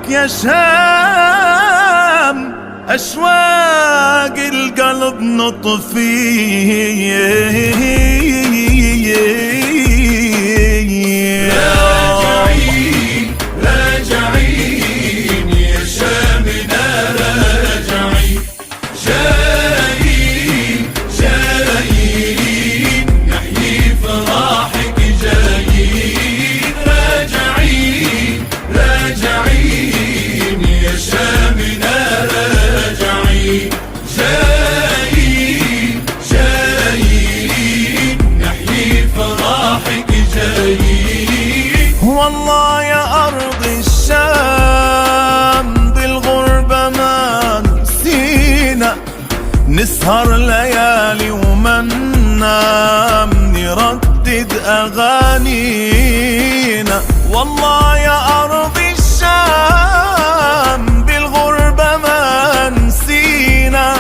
يا شام أشواق القلب نطفيه. راجعين راجعين يا شامنا راجعين، جايين جايين نحيي فرحك جايين. راجعين راجعين يا شامنا راجعين، جايين جايين نحيي فرحك جايين. والله يا أرض الشام بالغربة ما نسينا، نسهر ليالي وما ننام نردد أغانينا. والله يا أرض الشام بالغربة ما نسينا،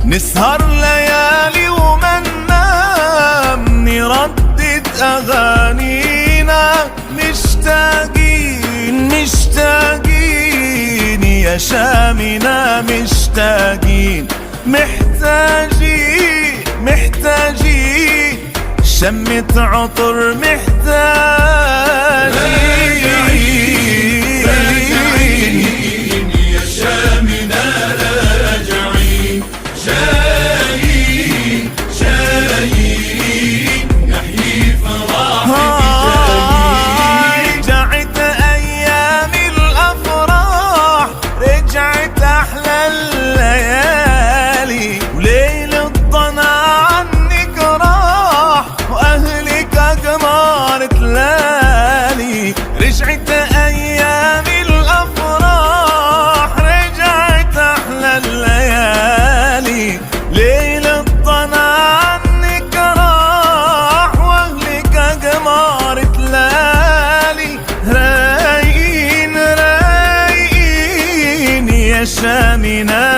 نسهر ليالي وما ننام نردد أغانينا. مشتاقين مشتاقين يا شامنا مشتاقين، محتاجين محتاجين شمة عطر محتاجين. راجعين يا شامنا راجعين، جايين جايين نحيي فرحك جايين. رجعت أيام الأفراح، رجعت أحلى الليالي، وليل الضنا عنك راح وأهلك أقمار تلالي. رجعت أيام الأفراح، رجعت أحلى الليالي، ليل الضنا عنك راح وأهلك أقمار تلالي. رايقين رايقين يا شامنا